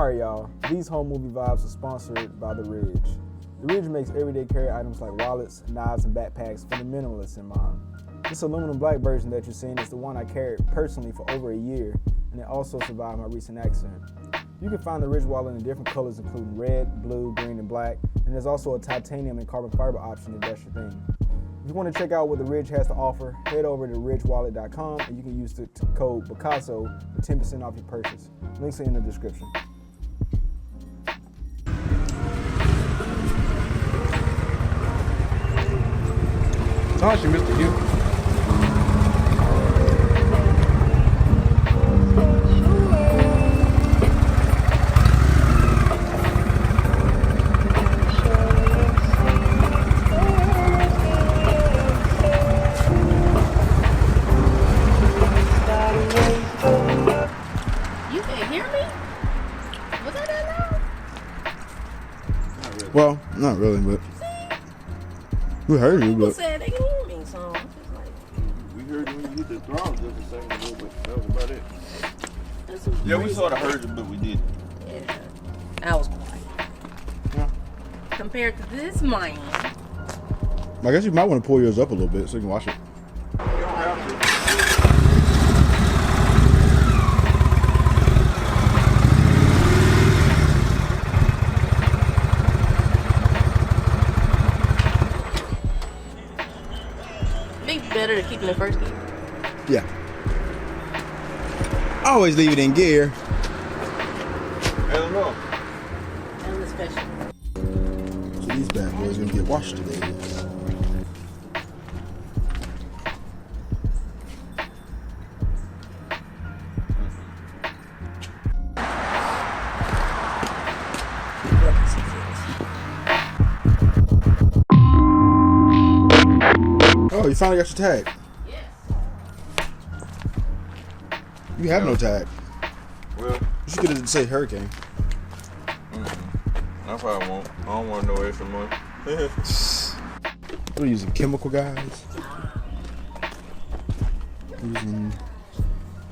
Sorry y'all, these home movie vibes are sponsored by The Ridge. The Ridge makes everyday carry items like wallets, knives, and backpacks for the minimalists in mind. This aluminum black version that you're seeing is the one I carried personally for over a year, and it also survived my recent accident. You can find the Ridge wallet in different colors including red, blue, green, and black, and there's also a titanium and carbon fiber option if that's your thing. If you want to check out what the Ridge has to offer, head over to ridgewallet.com and you can use the code Bicasso for 10% off your purchase. Links are in the description. Gosh, you missed a gift. You can hear me? Was that loud? Well, not really, but we heard you. People But said they can hear me, so I'm just like, We heard when you hit the throttle just a second ago, but that was about it. that's Yeah, we sort of heard it, but we didn't. Yeah, that was quiet. Yeah. Compared to this mine, I guess you might want to pull yours up a little bit so you can watch it. You don't have to. be better to keep in the first gear. Yeah. Always leave it in gear. I don't know. And the special. So these bad boys gonna get washed today. Oh, you finally got your tag. Yes. You have no tag. Well, You should get it to say hurricane. I probably won't. I don't want no extra money. We're using chemical guys. Using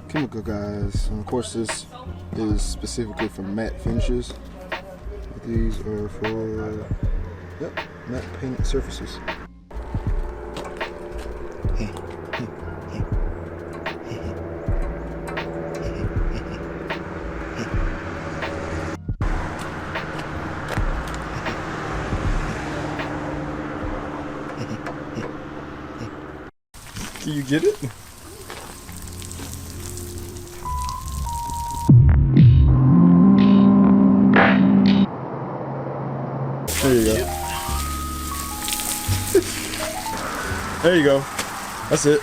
chemical guys. And of course, this is specifically for matte finishes. These are for matte painted surfaces. Can you get it? There you go. There you go. That's it.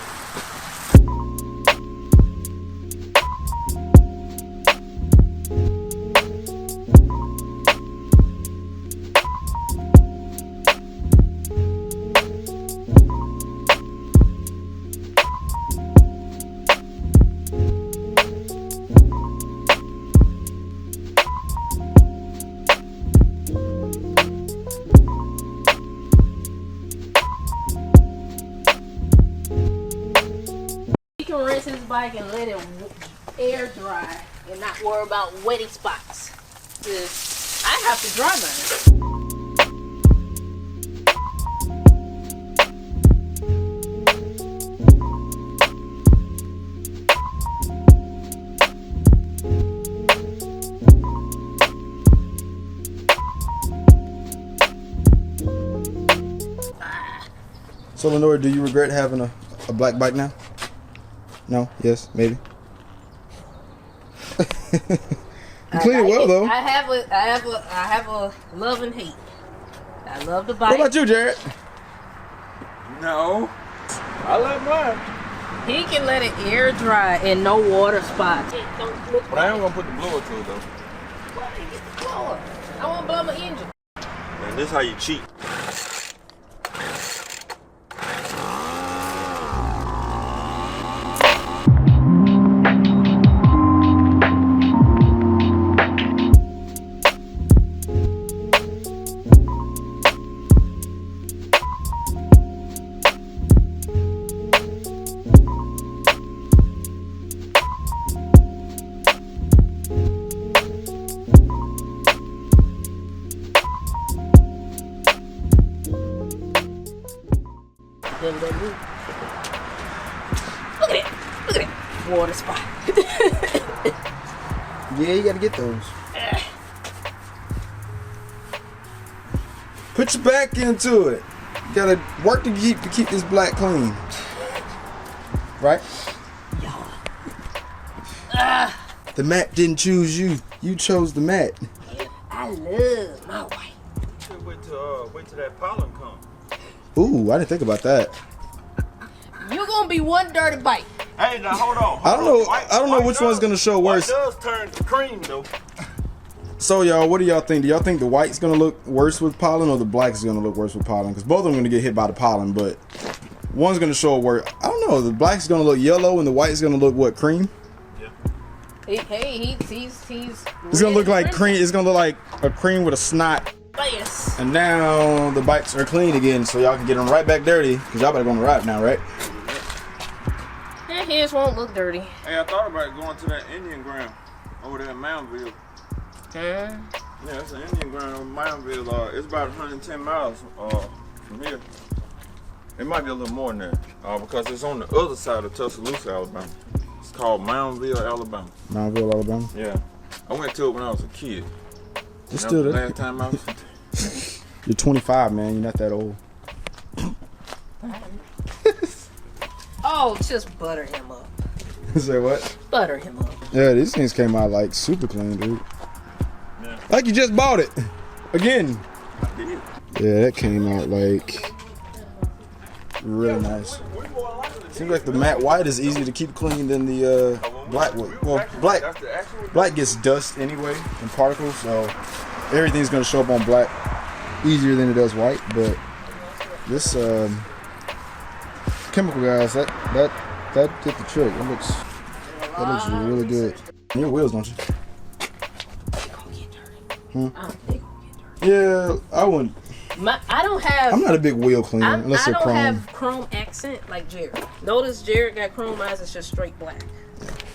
He can rinse his bike and let it air dry and not worry about wetty spots. 'Cause I have to dry mine. So Lenore, do you regret having a black bike now? No? Yes? Maybe? You clean it well though. I have a love and hate. I love the bike. What about you, Jared? No. I like mine. He can let it air dry and no water spots. But I am going to put the blower to it though. Why did you get the blower? I want to blow my engine. Man, this is how you cheat. Look at it. Look at it. Water spot. Yeah, you gotta get those. Put your back into it. You gotta work to keep this black clean. Right? The mat didn't choose you. You chose the mat. I love my white. Wait till that pollen comes. Ooh, I didn't think about that. You're gonna be one dirty bite. Hey, now hold on. I don't know which one's gonna show worse. White does turn to cream though. So y'all, what do y'all think? Do y'all think the white's gonna look worse with pollen, or the black's gonna look worse with pollen? Because both of them are gonna get hit by the pollen, but one's gonna show worse. I don't know. The black's gonna look yellow, and the white's gonna look what, cream? He's It's gonna look like cream. It's gonna look like a cream with a snot. Yes. And now the bikes are clean again, so y'all can get them right back dirty. Cause y'all better go on the ride now, right? Their hairs won't look dirty. Hey, I thought about going to that Indian ground over there in Mountville. Yeah, it's an Indian ground over Mountville. It's about 110 miles from here. It might be a little more than that because it's on the other side of Tuscaloosa, Alabama. It's called Mountville, Alabama. Mountville, Alabama. Yeah, I went to it when I was a kid. You still there? Last time I was. You're 25, man. You're not that old. Oh, just butter him up. Say what? Butter him up. Yeah, these things came out like super clean, dude. Yeah. Like you just bought it. Again. Yeah, that came out like really nice. Seems like the matte white is easier to keep clean than the black one. Well, black gets dust anyway and particles, so everything's gonna show up on black easier than it does white. But this chemical, guys, that did the trick. That looks really good. Your wheels, don't you? Yeah, I wouldn't. I don't have. I'm not a big wheel cleaner unless they're chrome. I don't have chrome accent like Jared. Notice Jared got chrome eyes. It's just straight black.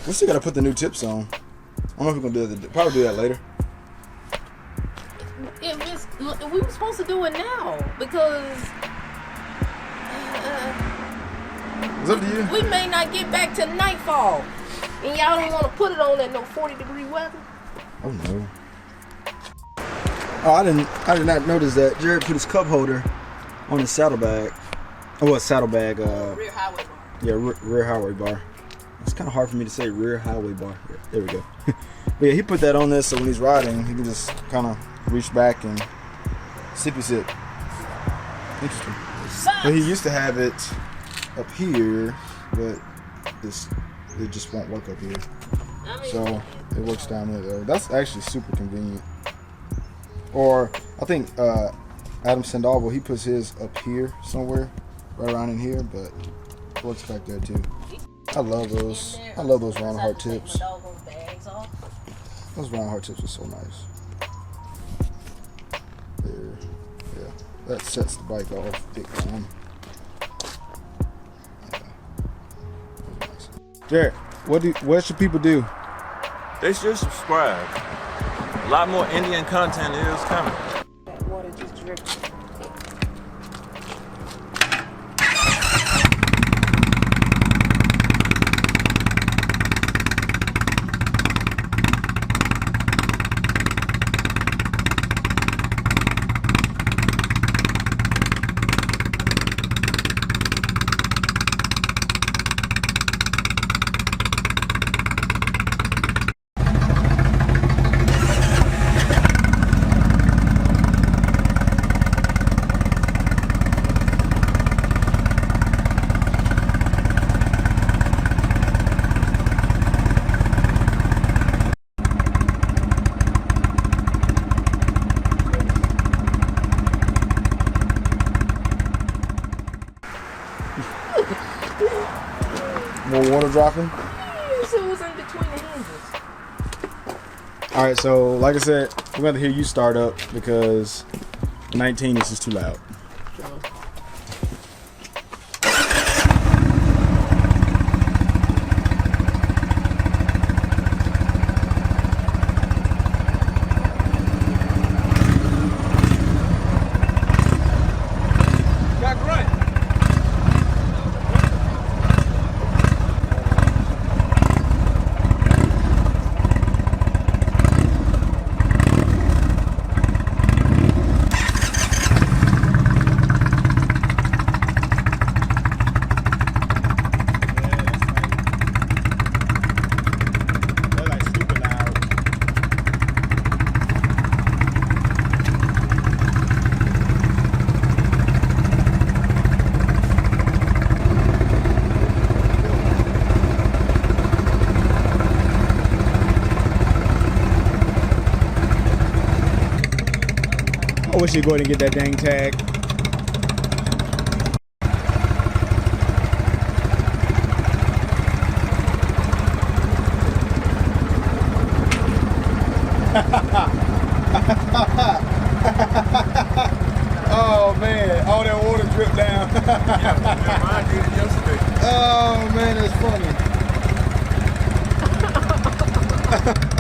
We still gotta put the new tips on. I don't know if we're gonna do that. Probably do that later. We were supposed to do it now because It's up to you. we may not get back to nightfall, and y'all don't want to put it on at no 40-degree weather. Oh no. Oh, I did not notice that. Jared put his cup holder on his saddlebag. Oh, a saddlebag. Rear highway bar. Yeah, rear highway bar. It's kind of hard for me to say rear highway bar. Yeah, there we go. But yeah, he put that on there so when he's riding, he can just kind of reach back and sippy sip. Interesting. But he used to have it up here, but it just won't work up here. So it works down there though. That's actually super convenient. Or I think Adam Sandoval, he puts his up here somewhere, right around in here, but it works back there too. I love those. I love those round hard tips. Those round hard tips are so nice. There, yeah, that sets the bike off big time. Yeah. Nice. Jared, what should people do? They should subscribe. A lot more Indian content is coming. That water just dripped. More water dropping? So it was in between the hinges. Alright, so like I said, we're going to hear you start up because 19 is just too loud. I wish you'd go ahead and get that dang tag. Oh man, all that water dripped down. Yeah, mine did it yesterday. Oh man, that's funny.